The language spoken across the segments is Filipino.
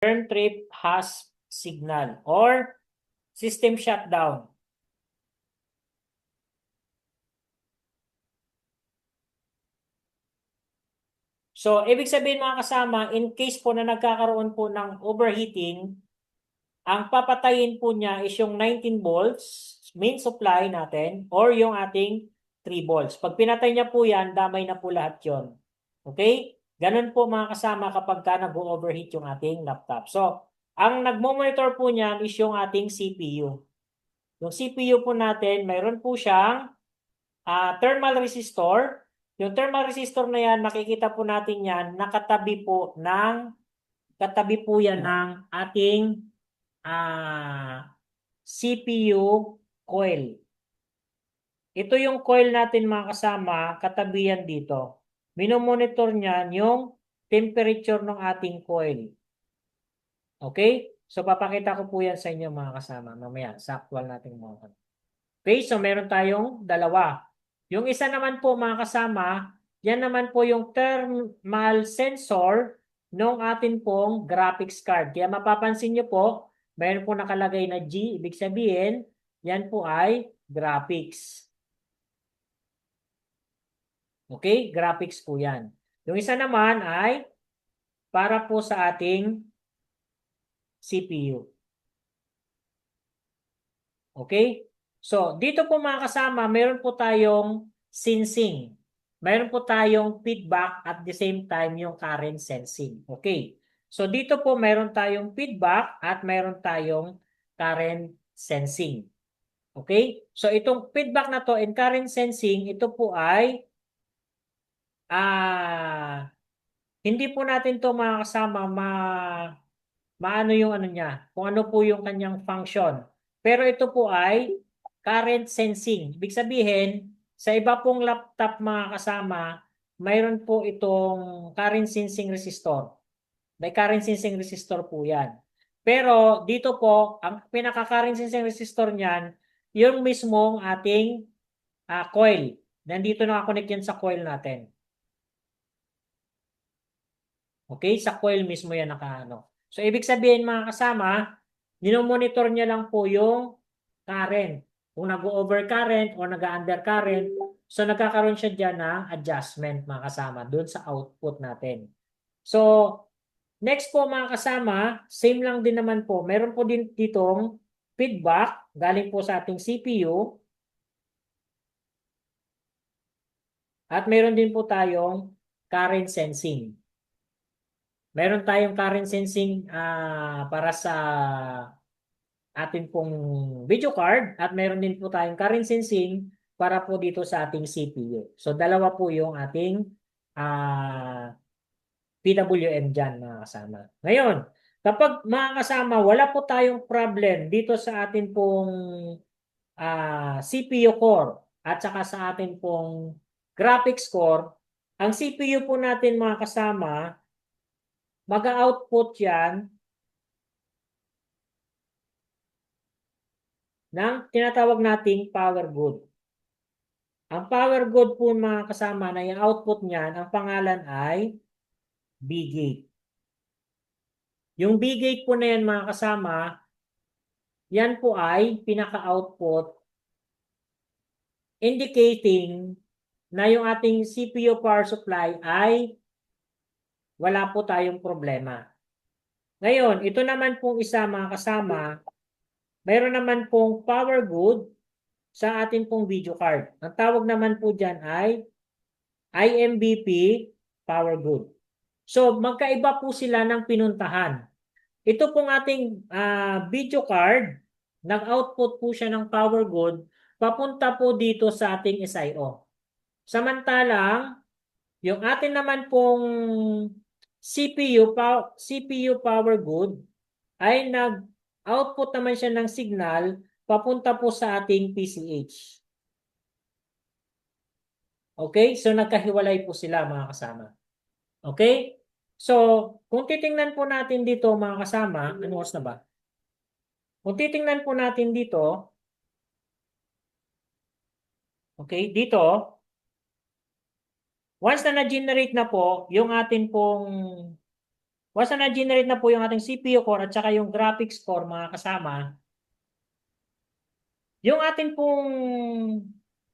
turn trip has signal or system shutdown. So, ibig sabihin mga kasama, in case po na nagkakaroon po ng overheating, ang papatayin po niya is yung 19 volts main supply natin or yung ating 3 volts. Pag pinatay niya po yan, damay na po lahat yon. Okay? Ganun po mga kasama kapag ka nag-overheat yung ating laptop. So, ang nagmo-monitor po niyan is yung ating CPU. Yung CPU po natin, mayroon po siyang thermal resistor. Yung thermal resistor na yan, makikita po natin yan, katabi po yan ng ating CPU coil. Ito yung coil natin mga kasama, katabi yan dito. Minomonitor niyan yung temperature ng ating coil. Okay? So, papakita ko po yan sa inyo mga kasama. Mamaya, sa actual nating mga. Okay, so meron tayong dalawa. Yung isa naman po mga kasama, yan naman po yung thermal sensor ng atin pong graphics card. Kaya mapapansin nyo po, meron po nakalagay na G, ibig sabihin, yan po ay graphics. Okay, graphics po yan. Yung isa naman ay para po sa ating CPU. Okay? So, dito po mga kasama, meron po tayong sensing. Meron po tayong feedback at the same time yung current sensing. Okay? So, dito po meron tayong feedback at meron tayong current sensing. Okay? So, itong feedback na to and current sensing, ito po ay hindi po natin to mga kasama maano yung ano niya, kung ano po yung kanyang function. Pero ito po ay current sensing. Ibig sabihin, sa iba pong laptop mga kasama, mayroon po itong current sensing resistor. May current sensing resistor po yan. Pero dito po, ang pinaka-current sensing resistor niyan, yung mismong ating coil. Nandito nakakonect yan sa coil natin. Okay? Sa coil mismo yan nakaano. So, ibig sabihin mga kasama, ninomonitor niya lang po yung current. Kung nag-over current o nag-under current, so nagkakaroon siya dyan ng adjustment mga kasama doon sa output natin. So, next po mga kasama, same lang din naman po. Meron po din ditong feedback galing po sa ating CPU at meron din po tayong current sensing. Meron tayong current sensing para sa atin pong video card at meron din po tayong current sensing para po dito sa ating CPU. So, dalawa po yung ating PWM dyan mga kasama. Ngayon, kapag mga kasama, wala po tayong problem dito sa atin pong CPU core at saka sa atin pong graphics core, ang CPU po natin mga kasama, mag-output yan ng tinatawag nating power good. Ang power good po mga kasama na yung output niyan, ang pangalan ay B-gate. Yung B-gate po na yan mga kasama, yan po ay pinaka-output indicating na yung ating CPU power supply ay wala po tayong problema. Ngayon, ito naman pong isa mga kasama, mayroon naman pong power good sa ating pong video card. Ang tawag naman po dyan ay IMBP power good. So, magkaiba po sila ng pinuntahan. Ito pong ating video card, nag-output po siya ng power good, papunta po dito sa ating SIO. Samantalang, yung atin naman pong CPU power good ay nag-output naman siya ng signal papunta po sa ating PCH. Okay? So, nagkahiwalay po sila mga kasama. Okay? So, kung titingnan po natin dito mga kasama, ano oras na ba? Kung titingnan po natin dito, okay, dito, once na na-generate na po yung atin pong once na na-generate na po yung ating CPU core at saka yung graphics core mga kasama, yung ating pong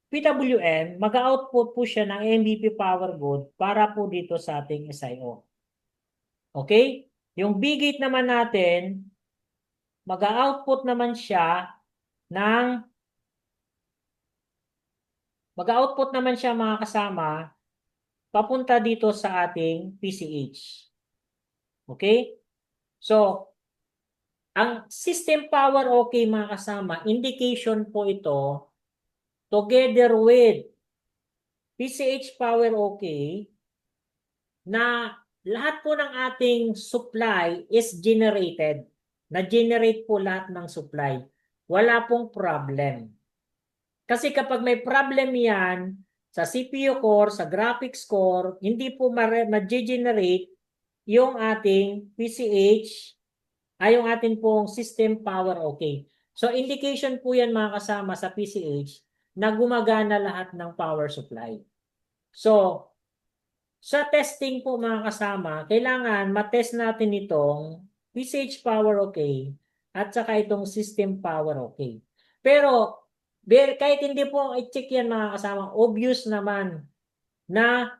PWM, mag-output po siya ng MVP power good para po dito sa ating SIO. Okay? Yung B-gate naman natin, mag-output naman siya ng mag-output naman siya mga kasama papunta dito sa ating PCH. Okay? So, ang system power okay mga kasama, indication po ito together with PCH power okay na lahat po ng ating supply is generated. Na-generate po lahat ng supply. Wala pong problem. Kasi kapag may problem yan sa CPU core, sa graphics core, hindi po ma-generate yung ating PCH ay yung ating pong system power okay. So indication po yan mga kasama sa PCH na gumagana lahat ng power supply. So sa testing po mga kasama, kailangan matest natin itong PCH power okay at saka itong system power okay. Pero kahit hindi po i-check yan mga kasama, obvious naman na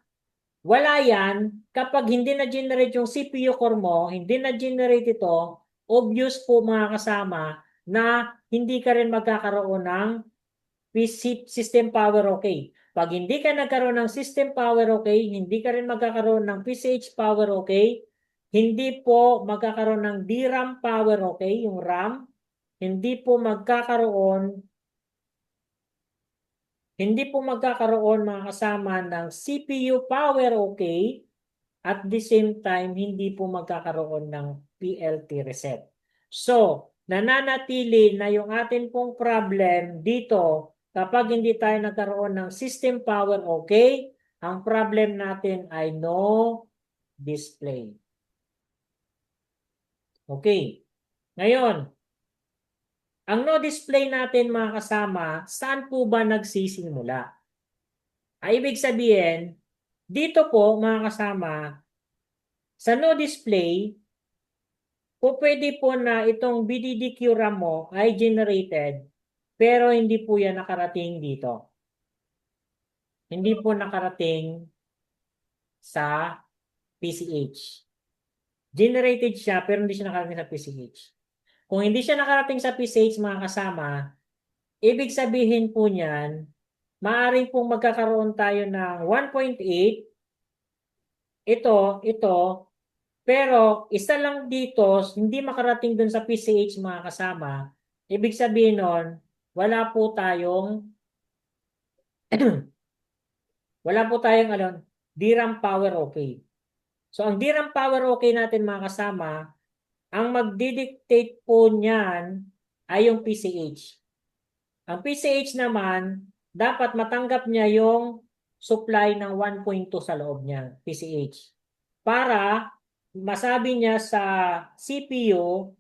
wala yan kapag hindi na-generate yung CPU core mo, hindi na-generate ito, obvious po mga kasama na hindi ka rin magkakaroon ng system power okay. Pag hindi ka nagkaroon ng system power okay, hindi ka rin magkakaroon ng PCH power okay, hindi po magkakaroon ng DRAM power okay, yung RAM, hindi po magkakaroon mga kasama ng CPU power okay, at the same time, hindi po magkakaroon ng PLT reset. So, nananatili na yung atin pong problem dito kapag hindi tayo nagkaroon ng system power okay, ang problem natin ay no display. Okay. Ngayon, ang no display natin mga kasama, saan po ba nagsisimula? Ay ibig sabihin, dito po mga kasama, sa no display, po pwede po na itong BDDQ RAM mo ay generated pero hindi po yan nakarating dito. Hindi po nakarating sa PCH. Generated siya pero hindi siya nakarating sa PCH. Kung hindi siya nakarating sa PCH mga kasama, ibig sabihin po niyan, maaaring pong magkakaroon tayo ng 1.8, ito, pero isa lang dito, hindi makarating dun sa PCH mga kasama. Ibig sabihin nun, wala po tayong DRAM power okay. So ang DRAM power okay natin mga kasama, ang magdidictate po niyan ay yung PCH. Ang PCH naman, dapat matanggap niya yung supply ng 1.2 sa loob niya, PCH. Para masabi niya sa CPU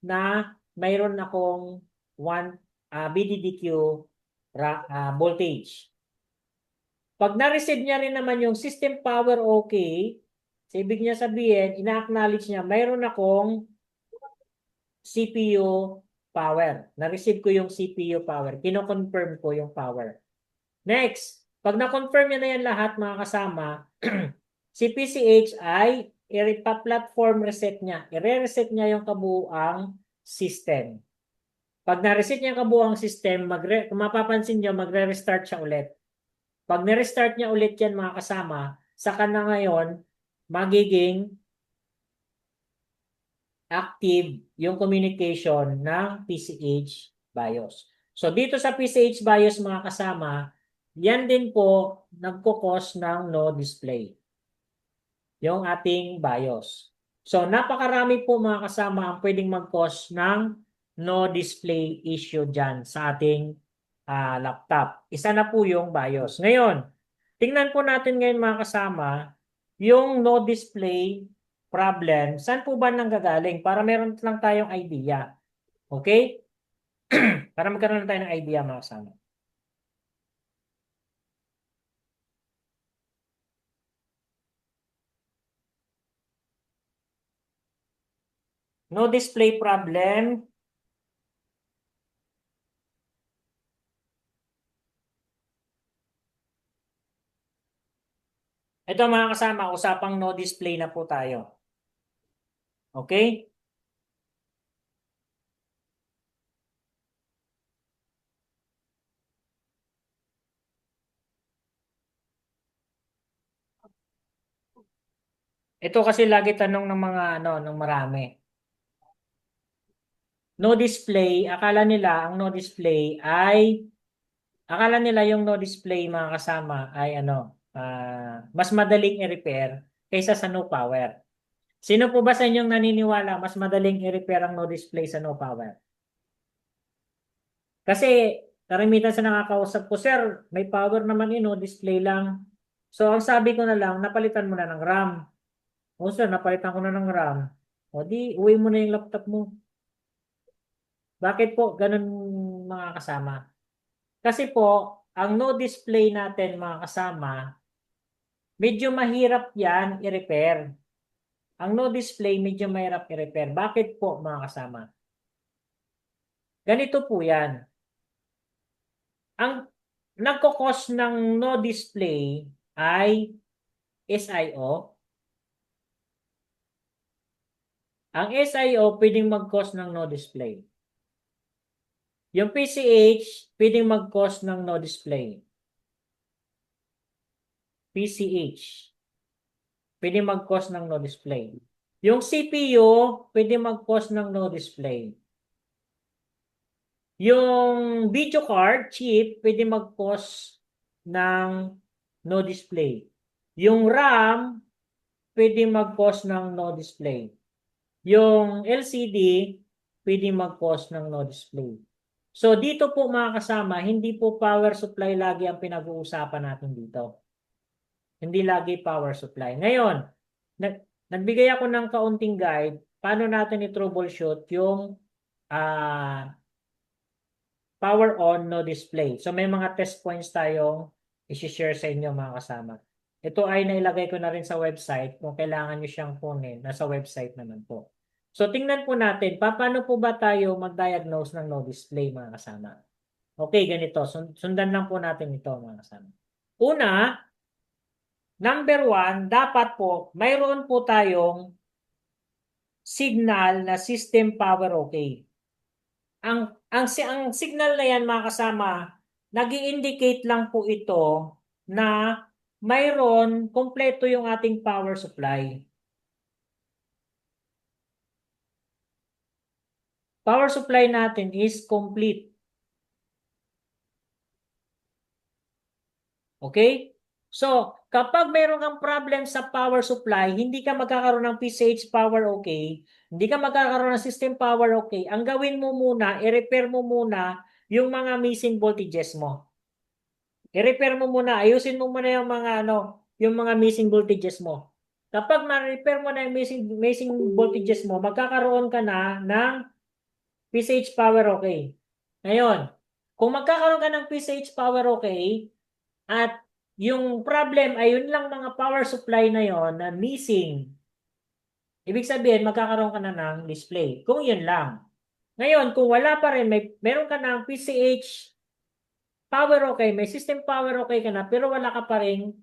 na mayroon akong 1 BDDQ voltage. Pag na-receive niya rin naman yung system power okay, so ibig niya sabihin, ina-acknowledge niya, mayroon akong CPU power. Na-receive ko yung CPU power. Kino-confirm ko yung power. Next, pag na-confirm niya na yan lahat mga kasama, si PCH ay i-platform reset niya. I-reset niya yung kabuuang system. Pag na-reset niya yung kabuuang system, kung mapapansin niyo, magre-restart siya ulit. Pag na-restart niya ulit yan mga kasama, saka na ngayon, magiging active yung communication ng PCH BIOS. So dito sa PCH BIOS mga kasama, yan din po nagkukos ng no display. Yung ating BIOS. So napakarami po mga kasama ang pwedeng mag-cause ng no display issue dyan sa ating laptop. Isa na po yung BIOS. Ngayon, tingnan po natin ngayon mga kasama yung no display problem. Saan po ba nanggagaling? Para meron lang tayong idea. Okay? Para magkaroon lang tayo ng idea mga kasama. No display problem. Ito mga kasama, usapang no display na po tayo. Okay? Ito kasi lagi tanong ng mga ano, ng marami. No display, akala nila yung no display mga kasama ay ano, mas madaling i-repair kaysa sa no power. Sino po ba sa inyong naniniwala mas madaling i-repair ang no display sa no power? Kasi karamihan sa nakakausap ko, sir, may power naman no display lang. So ang sabi ko na lang, napalitan mo na ng RAM. O sir, napalitan ko na ng RAM. O di, uwi mo na yung laptop mo. Bakit po ganun mga kasama? Kasi po, ang no display natin mga kasama, medyo mahirap yan i-repair. Ang no display, medyo mahirap i-repair. Bakit po mga kasama? Ganito po yan. Ang nagkakos ng no display ay SIO. Ang SIO pwedeng mag-cause ng no display. Yung PCH pwedeng mag-cause ng no display. PCH pwedeng mag-cause ng no display. Yung CPU pwedeng mag-cause ng no display. Yung video card chip pwede mag-cause ng no display. Yung RAM pwede mag-cause ng no display. Yung LCD pwede mag-cause ng no display. So dito po mga kasama, hindi po power supply lagi ang pinag-uusapan natin dito. Hindi lagi power supply. Ngayon, nagbigay ako ng kaunting guide paano natin i-troubleshoot yung power on, no display. So may mga test points tayong i-share sa inyo mga kasama. Ito ay nailagay ko na rin sa website. Kung kailangan nyo siyang kunin, nasa website naman po. So tingnan po natin, paano po ba tayo mag-diagnose ng no display mga kasama? Okay, ganito. Sundan lang po natin ito mga kasama. Una, number one, dapat po, mayroon po tayong signal na system power okay. Ang signal na yan mga kasama, nag-i-indicate lang po ito na mayroon kompleto yung ating power supply. Power supply natin is complete. Okay? So, kapag mayroon kang problem sa power supply, hindi ka magkakaroon ng PCH power okay, hindi ka magkakaroon ng system power okay, ang gawin mo muna, i-repair mo muna yung mga missing voltages mo. I-repair mo muna, ayusin mo muna yung mga yung mga missing voltages mo. Kapag ma-repair mo na yung missing voltages mo, magkakaroon ka na ng PCH power okay. Ngayon, kung magkakaroon ka ng PCH power okay at yung problem ay yun lang mga power supply na yon na missing, ibig sabihin magkakaroon ka na ng display. Kung yun lang. Ngayon, kung wala pa rin, meron ka ng PCH power okay, may system power okay ka na, pero wala ka pa rin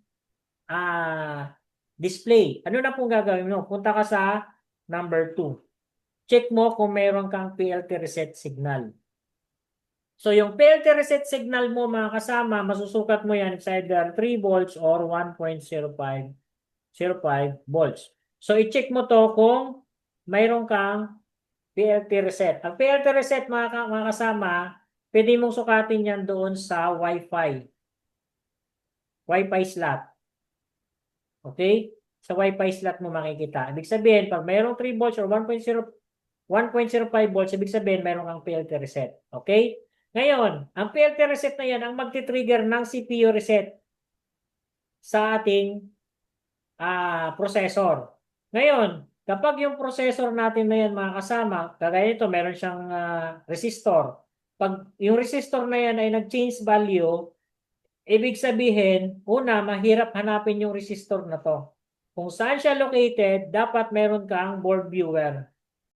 display. Ano na pong gagawin mo? Punta ka sa number 2. Check mo kung meron kang PLT reset signal. So yung PLT reset signal mo mga kasama, masusukat mo yan sa either 3 volts or 1.05 volts. So i-check mo to kung mayroon kang PLT reset. Ang PLT reset mga kasama, pwede mong sukatin yan doon sa Wi-Fi. Wi-Fi slot. Okay? Sa Wi-Fi slot mo makikita. Ibig sabihin, pag mayroong 3 volts or 1.05 volts, ibig sabihin mayroon kang PLT reset. Okay? Ngayon, ang PLT reset na yan ang magti-trigger ng CPU reset sa ating processor. Ngayon, kapag yung processor natin na yan mga kasama, kagaya nito, meron siyang resistor. Pag yung resistor na yan ay nag-change value, ibig sabihin, una, mahirap hanapin yung resistor na to. Kung saan siya located, dapat meron kang board viewer.